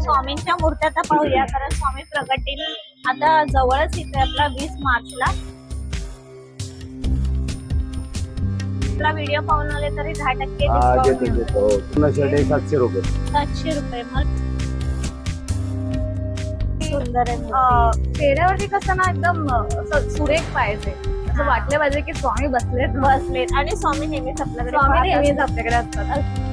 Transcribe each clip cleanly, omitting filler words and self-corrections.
स्वामींच्या मूर्त्या आता पाहूया, कारण स्वामी प्रगटील आता जवळच इथे आपला 20 मार्चला. आपला व्हिडिओ पाहून आले तरी 10% पूर्ण शर्ट 700 रुपये. 700 रुपये. मग सुंदर आहे. चेहऱ्यावरती कसं ना एकदम असं सुरेख पाहिजे, असं वाटलं पाहिजे की स्वामी बसलेत आणि स्वामी नेहमीच आपल्याकडे स्वामी पाहत नेहमीच असतात. आपल्याकडे असतात.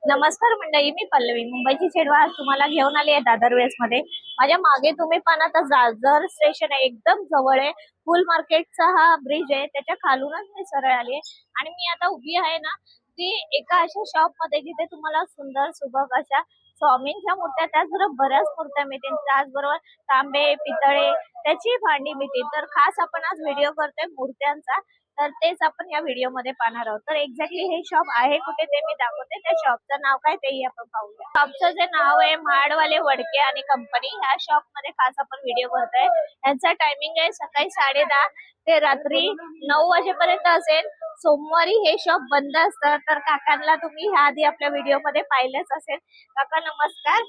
नमस्कार मंडळी, मी पल्लवी, मुंबईची छेडवा आज तुम्हाला घेऊन आली आहे दादर वेस्ट मध्ये. माझ्या मागे तुम्ही पाहता आता दादर स्टेशन आहे, एकदम जवळ आहे. फुल मार्केटचा हा ब्रिज आहे, त्याच्या खालूनच मी सरळ आली आहे. आणि मी आता उभी आहे ना ती एका अशा शॉप मध्ये जिथे तुम्हाला सुंदर सुबक अशा स्वामींच्या मूर्त्या, त्याचबरोबर बऱ्याच मूर्त्या मिळतील, त्याचबरोबर तांबे पितळे त्याची भांडी मिळतील. तर खास आपण आज व्हिडिओ करतोय मूर्त्यांचा, तर तेच आपण या व्हिडिओ मध्ये पाहणार आहोत. तर एक्झॅक्टली हे शॉप आहे कुठे ते मी दाखवते. त्या शॉपचं नाव काय तेही आपण पाहूया. शॉपचं जे नाव आहे महाडवाले वडके आणि कंपनी. ह्या शॉप मध्ये खास आपण व्हिडिओ करतोय. यांचा टायमिंग आहे सकाळी 10:30 ते रात्री 9 वाजेपर्यंत असेल. सोमवारी हे शॉप बंद असतं. तर काकांना तुम्ही ह्या आधी आपल्या व्हिडिओ मध्ये पाहिलंच असेल. काका नमस्कार.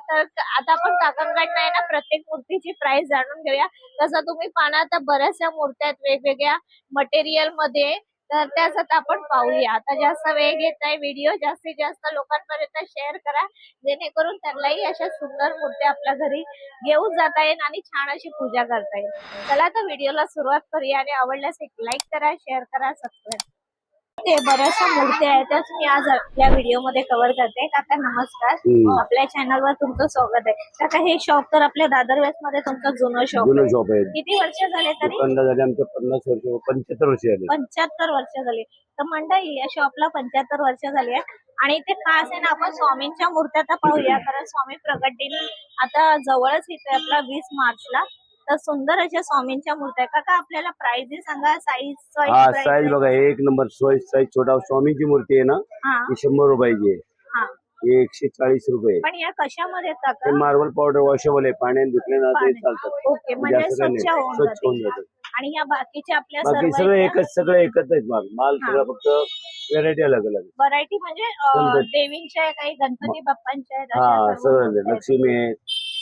तर आता आपण काकांकडनं आहे ना प्रत्येक मूर्तीची प्राइस जाणून घेऊया. तसं तुम्ही पाहणार तर बऱ्याचशा मूर्त्या आहेत वेगवेगळ्या मटेरियल मध्ये, तर त्याच आता आपण पाहूया. आता जास्त वेळ घेत आहे, व्हिडिओ जास्तीत जास्त लोकांपर्यंत शेअर करा, जेणेकरून त्यांनाही अशा सुंदर मूर्त्या आपल्या घरी घेऊन जाता येईल आणि छान अशी पूजा करता येईल. चला तर व्हिडिओला सुरुवात करूया आणि आवडल्यास एक लाईक करा, शेअर करा, सबस्क्राईब. ते बऱ्याचशा मूर्त्या आहेत त्याच मी आज या व्हिडिओ मध्ये कव्हर करते. काका नमस्कार, आपल्या चॅनल वर तुमचं स्वागत आहे. काका हे शॉप तर आपल्या दादर वेस्ट मध्ये तुमचं जुनं शॉप आहे. किती वर्ष झाले तरी? झाले आमच्या 50 वर्ष 75 वर्ष झाले. 75 वर्ष झाली. तर मंडळी या शॉपला 75 वर्ष झाली आहे. आणि ते खास आहे ना आपण स्वामींच्या मूर्त्या आता पाहूया, कारण स्वामी प्रगटील आता जवळच इथे आपला 20 मार्चला. तर सुंदर अशा स्वामींच्या मूर्त्या. काका आपल्याला प्राइस सांगा, साईज साईज बघा, एक नंबर साईज छोटा स्वामींची मूर्ती आहे ना, ही 100 रुपयाची आहे. हे 140 रुपये. पण या कशामध्ये काका? मार्बल पावडर वॉशेबल आहे, पाण्याने धुतले ना ते चालतात. ओके, म्हणजे स्वच्छ होऊन जाते. आणि या बाकीच्या आपल्या बाकी सगळे एकच आहेत. माल सगळं फक्त व्हेरायटी अलग अलग. व्हरायटी म्हणजे देवींच्या काही गणपती बाप्पांच्या आहेत, सगळं लक्ष्मी आहे,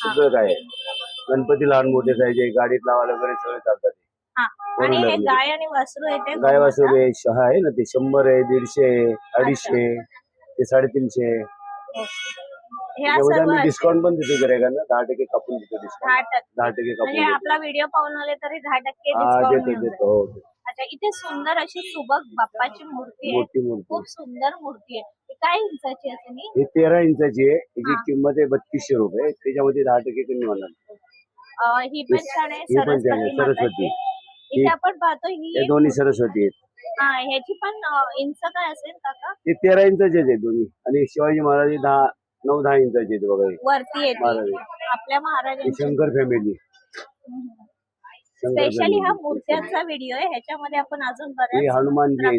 सगळं काय गणपती लहान मोठे जायचे, गाडीत लावायला वगैरे सगळे चालतात. आणि हे गाय आणि वासरू आहे ते गाय वासरू आहे ना, ते 100 आहे, 150 आहे, 250, ते 350. आम्ही डिस्काउंट पण देतो गिरायकांना, 10% कापून देतो डिस्काउंट. 10% कापून म्हणजे आपला व्हिडिओ पाहून आले तरी 10% डिस्काउंट देतो. अच्छा, इथे सुंदर अशी सुबक बाप्पाची मूर्ती आहे, खूप सुंदर मूर्ती आहे. काय इंचाची असेल ही? 13 इंचाची आहे. त्याची किंमत आहे 3200 रुपये. त्याच्यामध्ये 10% कमी होणार. ही पण छान आहे, सरस्वती. इथे आपण पाहतो ही दोन्ही सरस्वती आहेत. ह्याची पण इंच काय असेल काका? ते 13 इंचाचे आहेत दोन्ही. आणि शिवाजी महाराज 9-10 इंचाचे आहेत बघा. वरती येते आपल्या महाराजांची शंकर फॅमिली. स्पेशली हा मूर्त्यांचा व्हिडिओ आहे, ह्याच्यामध्ये आपण अजून बऱ्याच हनुमानजी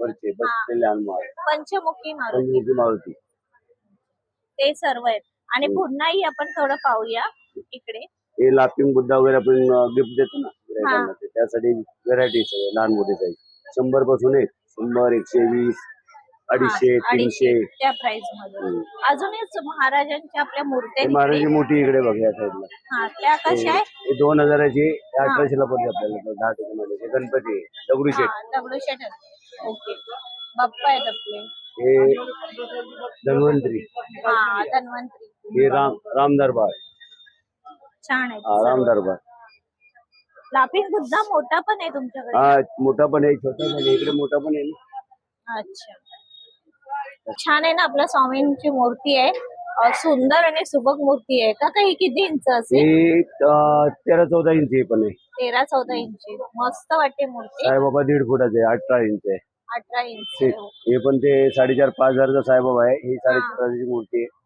वरचे बसलेले हनुमान, पंचमुखी मारुती ते सर्व आहेत. आणि पुन्हाही आपण थोडं पाहूया इकडे. हे लाफिंग बुद्धा वगैरे आपण गिफ्ट देतो ना, त्यासाठी व्हेरायटी सगळे लहान मोठे साईज 100 पासून आहेत. 100, 120, 250, 300 त्या प्राइस मध्ये. अजूनच महाराजांच्या आपल्या मूर्त्या, महाराजांची मोठी इकडे बघा या साईडला. त्या कशा आहे? 2000 ची, 1800 ला पडते आपल्याला. 10% मध्ये गणपती दगडूशेठ. ओके, बाप्पा आहेत आपले. हे धन्वंतरी. हे राम दरबार. छान आहे, राम दरबार. लाफिंग बुद्धा मोठा पण आहे तुमच्याकडे? मोठा पण आहे, छोटा पण आहे. इकडे मोठा पण आहे. अच्छा, छान आहे ना. आपल्या स्वामींची मूर्ती आहे, सुंदर आणि सुबक मूर्ती आहे. का ही किती इंच असेल? 13-14 इंच पण आहे. 13-14 इंची. मस्त वाटते मूर्ती. साईबाबा 1.5 फुटाचे, 18 इंच आहे. 18 इंच. हे पण ते 4,500-5,000चा साईबाबा आहे. ही 4,500ची मूर्ती आहे.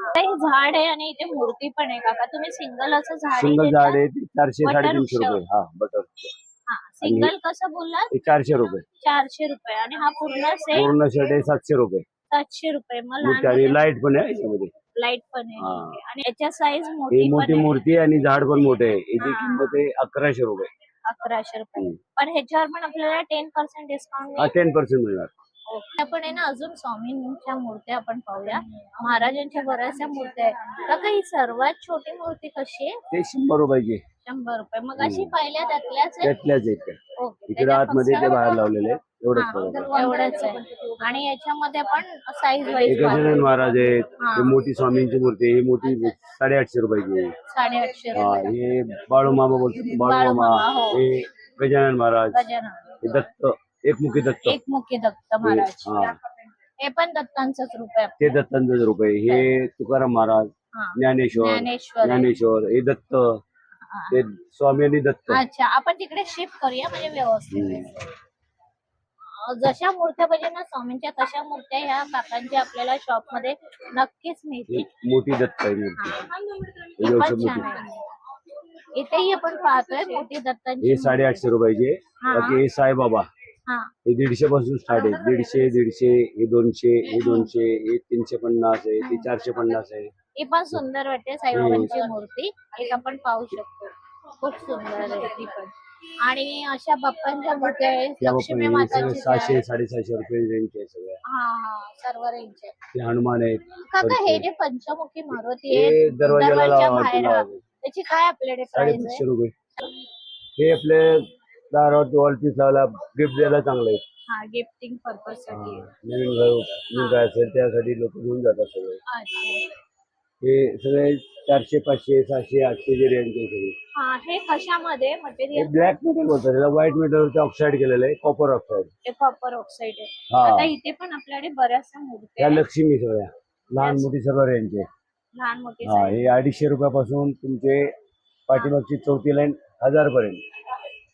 झाड आहे आणि इथे मूर्ती पण आहे. काका तुम्ही सिंगल असं झाड सिंगल झाड आहे 400-350 रुपये. बटर सिंगल कसं बोललात? 400 रुपये. 400 रुपये. आणि हा पूर्ण सेट? पूर्ण सेट आहे 700 रुपये. 700 रुपये. मला लाईट पण आहे याच्यामध्ये. लाईट पण आहे. आणि याच्या साईज मोठी मूर्ती आहे आणि झाड पण मोठे आहे. याची किंमत आहे 1100 रुपये. 1100 रुपये. पण ह्याच्यावर पण आपल्याला 10% डिस्काउंट? 10% मिळणार. आपण आहे ना अजून स्वामींच्या मूर्त्या आपण पाहूया. महाराजांच्या बऱ्याचशा मूर्त्या आहेत. काका ही सर्वात छोटी मूर्ती कशी आहे? ते 100 रुपयाचे 100 रुपये. मग अशी पहिल्या त्यातल्याच आहे? त्यातल्याच आहेत त्या. ओके. इकडे त्याच्यात आतमध्ये फक्त ते बाहेर लावलेले आहेत. एवढंच हा, फरक आहे. एवढंच आहे. आणि याच्यामध्ये पण साईज हे वाईज गजानन महाराज आहेत. हा. हे मोठी स्वामींची मूर्ती आहे. ही मोठी 850 रुपयाची आहे. 850 हा, रुपये. हे बाळूमामा बोलतो बाळूमामा. बाळूमामा, हो. हे गजानन महाराज. गजानन. हे दत्त एकमुखी दत्त. एकमुखी दत्त महाराज. हा. हे पण दत्तांचंच रूप आहे. ते दत्तांचे रुप आहे. हे तुकाराम महाराज, हा. ज्ञानेश्वर ज्ञानेश्वर आहे. ज्ञानेश्वर हे दत्त, ते स्वामी आणि दत्त. अच्छा, आपण तिकडे शिफ्ट करूया म्हणजे व्यवस्थित आहे. जशा मूर्त्या पाहिजे ना स्वामींच्या तशा मूर्त्या ह्या काकांच्या आपल्याला शॉप मध्ये नक्कीच मिळतील. ही मोठी दत्त आहे मूर्ती. ही एवढी पण मोठी. छान आहे. इथेही आपण पाहतोय मोठी दत्तांची हे 850 रुपयाचे. हा. बाकी हे साईबाबा हा. हे 150 पासून स्टार्ट आहे. 150 हे 200 हे 200 हे 350 आहे. ते 450 आहे. ही पण सुंदर वाटते साईबाबांची मूर्ती. एक आपण पाहू शकतो. खूप सुंदर आहे ती पण. आणि अशा बाप्पांच्या मूर्त्या आहेत. त्या लक्ष्मी बाप्पा मातांची 600 750 रुपये रेंज आहे सगळ्या. हा हा, सर्व रेंज आहे. ते हनुमान आहेत. काका हे जे पंचमुखी मारुती हे आहे दरवाजाला दरवाजाच्या लावायचे बाहेर लावायचे. त्याची काय आपल्याकडे प्राइस 550 आहे? रुपये. हे आपले दारावरती वॉल पीस लावला गिफ्ट द्यायला चांगलं आहे. हा, गिफ्टिंग पर्पज साठी आहे. नवीन घर असेल त्यासाठी लोक घेऊन जातात सगळे. अच्छा. हे सगळे 400 500 600 800 चे रेंज आहे सगळे. हा, हे कशामध्ये हे मटेरियल? ब्लॅक मेटल बोलतात. त्याला व्हाईट मेटलवरती ऑक्साईड केलेलं आहे. Copper oxide. हे कॉपर ऑक्साईड आहे. हा. आता इथे पण आपल्याकडे बऱ्याचशा मूर्त्या त्या आहेत. लक्ष्मी सगळ्या लहान मोठी सर्व रेंज आहे. लहान मोठी हा, size. हे 250 रुपयापासून तुमचे पाठीमागची चौथी लाईन 1000 पर्यंत.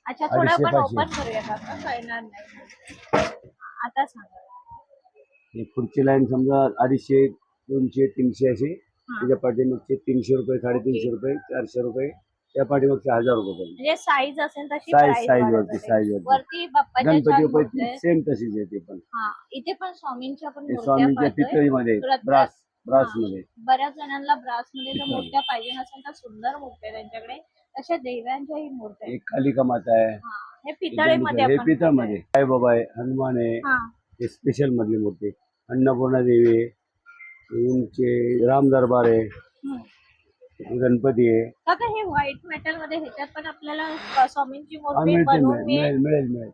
अच्छा, थोडं 250, आपण 500. ओपन करूया काका, कळणार नाही. आता सांगा. हे पुढची लाईन समजा 250 200 300 अशी. हा. त्याच्या पाठीमागचे 300 रुपये 350 रुपये 400 रुपये त्या पाठीमागचे 1000 रुपये पर्यंत. म्हणजे साईज असेल तशी साईज price साईज वाढत वरती जाते. साईज वरती. वरती बाप्पाच्या गणपती छान रुपये मूर्त्या आहेत. सेम तशीच आहे ते पण. हा, इथे पण स्वामींच्या पण हे मूर्त्या स्वामींच्या पाहतोय. पितळीमध्ये प्रत्येक- ब्रास हा. मध्ये. बऱ्याच जणांना ब्रास मध्ये जर मूर्त्या पाहिजे नसेल तर सुंदर मूर्त्या आहे त्यांच्याकडे. तशा देव्यांच्याही मूर्त्या आहेत. एक कालिका माता आहे. हा, हे पितळेमध्ये हे आपण पितळ मध्ये साईबाबा आहे, हनुमान आहे. हा. हे स्पेशल मधली मूर्ती. अन्नपूर्णा देवी आहे. यांचे राम दरबार आहे. हम्म. गणपती आहे. काका हे व्हाईट मेटल मध्ये ह्याच्यात पण आपल्याला स्वामींची हा, मूर्ती मिळते बनवून मिळेल मिळेल मिळेल.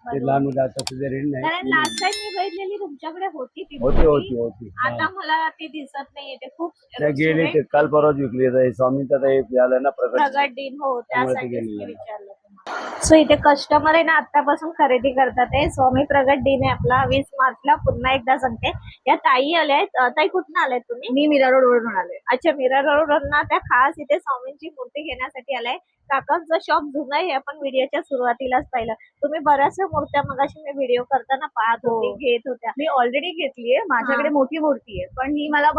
ते लहान मुलं आता सध्या रेंज कारण नाही. लास्ट टाइम मी बघितलेली तुमच्याकडे होती ती होती मूर्ती. होती होती. आता मला ती दिसत नाहीये. ते खूप त्या गेले ते काल परवाच विकली. आता हे स्वामींचं आता हे झालं ना प्रकट. प्रगट दिन हो त्यामुळे ते त्यासाठी गेलेलं मी आहे. विचारलं तुम्हाला. सो इथे कस्टमर आहे ना आतापासून खरेदी करतात आहे. स्वामी प्रगट दिन आहे आपला 20 मार्चला. पुन्हा एकदा सांगते या ताई आल्या आहेत. ताई कुठून आलाय तुम्ही? मी मीरा रोड वरून आले. अच्छा, मीरा रोड ना त्या खास इथे स्वामींची मूर्ती घेण्यासाठी आलाय. काकांचं शॉप जुनं आहे. आपण व्हिडिओच्या सुरुवातीलाच पाहिलं. तुम्ही बऱ्याचशा मूर्त्या मगाशी मी व्हिडिओ करताना पाहत होते, घेत होत्या. मी ऑलरेडी घेतलीये. माझ्याकडे मोठी मूर्ती आहे पण ही मला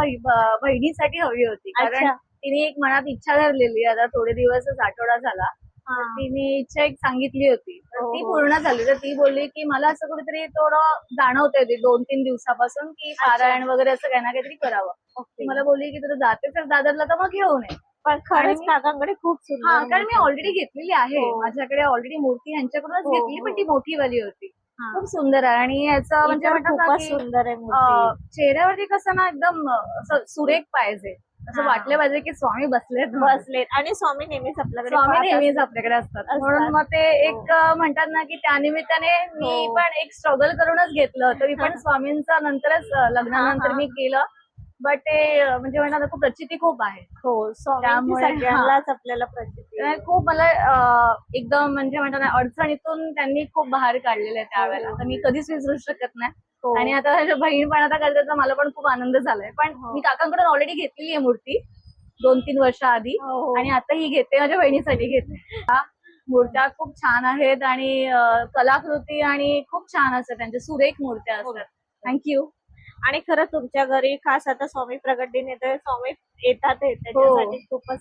बहिणीसाठी हवी होती. कारण अच्छा. तिने एक मनात इच्छा धरलेली. आता थोडे दिवसच आठवडा झाला. हा. तिने इच्छा एक सांगितली होती तर हो, ती हो. पूर्ण झाली. तर ती बोलली की मला असं कुठेतरी थोडं जाणवतंय ते 2-3 दिवसापासून की पारायण वगैरे असं काही ना काहीतरी करावं. ओके. ती मला बोलली की तुला जाते तर दादरला तर मग घेऊन ये. पण खरंच आणि- काकांकडे खूप हा, सुंदर कारण मी मूर्ती ऑलरेडी घेतलेली आहे. हो. माझ्याकडे ऑलरेडी मूर्ती ह्यांच्याकडूनच हो, घेतली पण हो. ती मोठी वाली होती. हा. खूप सुंदर आहे आणि याचं ती म्हणजे पण म्हणतात ना खूपच की सुंदर आहे मूर्ती. चेहऱ्यावरती कसं ना एकदम असं सुरेख पाहिजे. असं हा. वाटलं पाहिजे की स्वामी बसलेत बसलेत आणि स्वामी नेहमीच आपल्याकडे स्वामी पाहत नेहमीच असतात. आपल्याकडे असतात. असतात. म्हणून मग ते एक म्हणतात ना की त्यानिमित्ताने मी हो. पण एक स्ट्रगल करूनच घेतलं. तरी पण स्वामींचा नंतरच लग्नानंतर हा. मी केलं. बट ते म्हणजे म्हणतात ना खूप प्रचिती खूप आहे. हो, स्वामींची त्यामुळे- सगळ्यांनाच आपल्याला प्रचिती आहे. आणि खूप मला एकदम म्हणजे म्हणतात ना अडचणीतून त्यांनी खूप बाहेर काढलेलं आहे त्यावेळेला. तर मी कधीच विसरू शकत नाही. हो. आणि आता माझ्या बहीण पण आता करते तर मला पण खूप आनंद झालाय. पण हो. मी काकांकडून ऑलरेडी घेतलेली आहे मूर्ती 2-3 वर्ष आधी. हो, हो. आणि आता ही घेते माझ्या बहिणीसाठी घेते. हा, मूर्त्या खूप छान आहेत आणि कलाकृती आणि खूप छान असतात त्यांच्या सुरेख मूर्त्या असतात. थँक्यू. आणि खरं तुमच्या घरी खास आता स्वामी प्रगट दिन येतोय. स्वामी येतात आहे, त्याच्यासाठी खूपच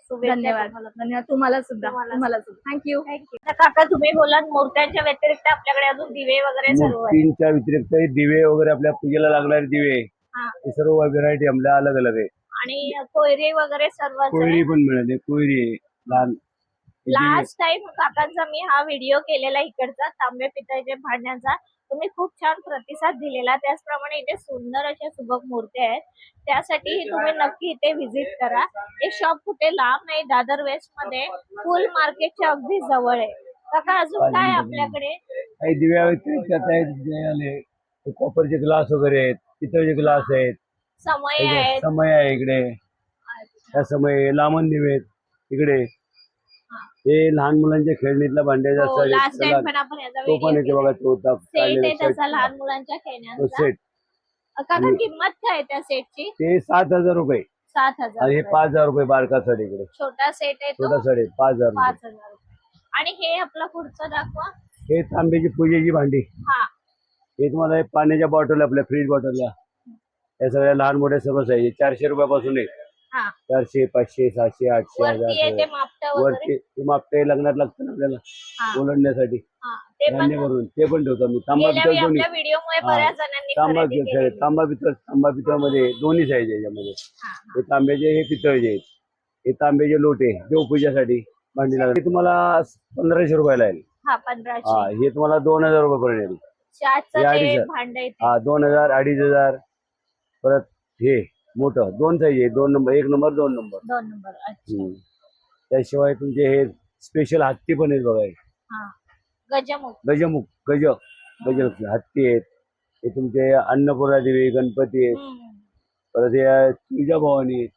शुभेच्छा धन्यवाद. तुम्हाला. धन्यवाद तुम्हाला सुद्धा. तुम्हाला थँक्यू. Thank you. काका तुम्ही बोलात मूर्त्यांच्या व्यतिरिक्त आपल्याकडे अजून दिवे वगैरे सर्व आहे. मूर्तींच्या व्यतिरिक्त हे दिवे वगैरे आपल्या पूजेला लागणारे दिवे हा. हे सर्व व्हरायटी आपल्या अलग अलग आहे. आणि कोयरे वगैरे सर्व कोयरी पण मिळते. कोयरी आहे लहान. लास्ट टाइम काकांचा मी हा व्हिडिओ केलेला इकडचा तांबे पितळेच्या भांड्यांचा. तुम्ही खूप छान प्रतिसाद दिलेला. त्याचप्रमाणे इथे सुंदर अशा सुबक मूर्त्या आहेत. त्यासाठी तुम्ही नक्की इथे व्हिजिट करा. हे शॉप कुठे लांब नाही, दादर वेस्ट मध्ये फुल मार्केटच्या अगदी जवळ आहे. काका अजून काय आपल्याकडे? काही दिव्या व्यतिरिक्त आता आहेत जे आले ते कॉपरचे ग्लास वगैरे आहेत, पितळचे ग्लास आहेत, समय आहेत. समय आहे इकडे, त्या समय लांबण दिवे आहेत इकडे. हे लहान मुलांच्या खेळणीतल्या भांड्याचा हो, लास्ट टाइम पण आपण याचा तो पण येते बघा, तो सेट आहे तसा लहान मुलांच्या खेळण्यांचा. सेट काका किंमत काय आहे त्या सेटची? ते 7,000 रुपये 7,000 आणि हे रुपये. 5,000 रुपये बारका साडी इकडे. छोटा सेट आहे तो छोटा साडी 5,000 रुपये. 5,000 रुपये. आणि हे आपलं पुढचं दाखवा. हे तांब्याची पूजेची भांडी. हा, हे तुम्हाला हे पाण्याच्या बॉटल आपल्या फ्रीज बॉटलला या सगळ्या लहान मोठ्या सर्व साईज 400 रुपयापासून आहे. हा. 400, 500, 700, 800, वरती आहे ते 1000. मापटं वगैरे. वरती ते मापटे लग्नात लागतं ना आपल्याला हा, ओलांडण्यासाठी हा. ते पण धान्य भरून, ते पण ठेवतो मी. तांबा गेल्या पितळ वेळी दोन्ही. आपल्या व्हिडिओमुळे हा. बऱ्याच जणांनी तांबा खरेदी पितळ, केलेली. तांबा पितळ मध्ये दोन्ही साईज आहे याच्यामध्ये. हा, हे तांब्याचे, हे पितळचे आहेत. हे तांब्याचे लोटे देवपूजासाठी भांडी लागते. हे तुम्हाला 1,500 रुपयाला येईल. हा, हा, 1500. हे तुम्हाला 2,000 रुपये पर्यंत येईल. चहाचं हे ते 2,500. भांड आहे ते. हा, 2,000, 2,500. परत हे मोठं 2 साईज आहे, 2 नंबर, 1 नंबर, 2 नंबर. 2 नंबर. अच्छा. त्याशिवाय तुमचे हे स्पेशल हत्ती पण आहेत बघा. हे हा, गजमुख. गजमुख, गज हत्ती आहेत. हे तुमचे अन्नपूर्णा देवी, गणपती आहेत. हम्म. परत हे तुळजाभवानी आहेत.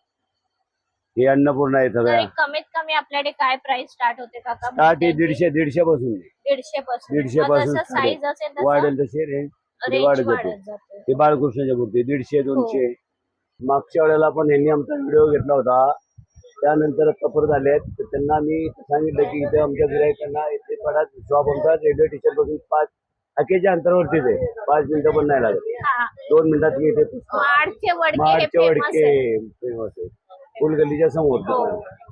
हे अन्नपूर्णा आहे सगळ्या. तरी कमीत कमी आपल्याकडे काय प्राइस स्टार्ट होते काका? स्टार्ट आहे 150 पासून. 150 पासून. 150 मग पासून जसं start आहे. साईज असेल तसं वाढेल तसे रेंज रेंज वाढत जाते. वाढत जाते. हे बाळकृष्णाच्या मूर्ती 150, हो. 200. मागच्या वेळेला पण यांनी आमचा व्हिडिओ घेतला होता. त्यानंतर कपर झाले आहेत, तर त्यांना मी सांगितलं की इथे आमच्या गिरायकांना इथे पडा शॉप आमचा रेल्वे स्टेशन पासून 5 हाकेच्या अंतरावरतीच आहे. 5 मिनिटं पण नाही लागत. हा. 2 मिनिटात मी इथे पोहोचतो. माडचे वडके हे मार्चचे फेमस वडके आहे. फेमस आहे. फुलगल्लीच्या समोर. हो.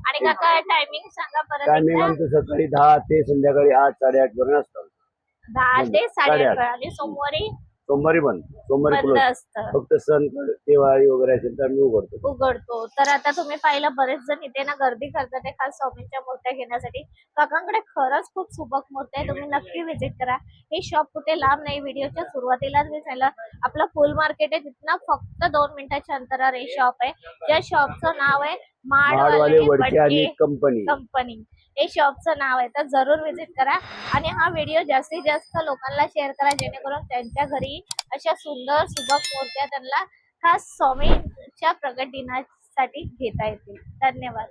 आणि काका टायमिंग सांगा परत टायमिंग एकदा. आमचं सकाळी 10 ते संध्याकाळी 8, 8:30 पर्यंत असतं. 10 ते 8:30 8:30. आणि सोमवारी सोमवारी पण, सोमवारी बंद क्लोज. असतं. फक्त सण दिवाळी वगैरे असेल तर आम्ही उघडतो. उघडतो. तर आता तुम्ही पाहिलं बरेच जण इथे ना गर्दी करतात आहे खास स्वामींच्या मूर्त्या घेण्यासाठी. काकांकडे खरंच खूप सुबक मूर्त्या आहे. तुम्ही नक्की व्हिजिट करा. हे शॉप कुठे लांब नाही, व्हिडिओच्या सुरुवातीलाच मी सांगितलं आपलं फुल मार्केट आहे तिथनं फक्त 2 मिनिटाच्या अंतरावर हे शॉप आहे. ज्या शॉपचं नाव आहे माडवाले वडके आणि कंपनी. कंपनी हे शॉपचं नाव आहे. तर जरूर व्हिजिट करा आणि हा व्हिडिओ जास्तीत जास्त लोकांना शेअर करा जेणेकरून त्यांच्या घरी अशा सुंदर सुबक मूर्त्या त्यांना खास स्वामींच्या प्रगट दिनासाठी घेता येतील. धन्यवाद.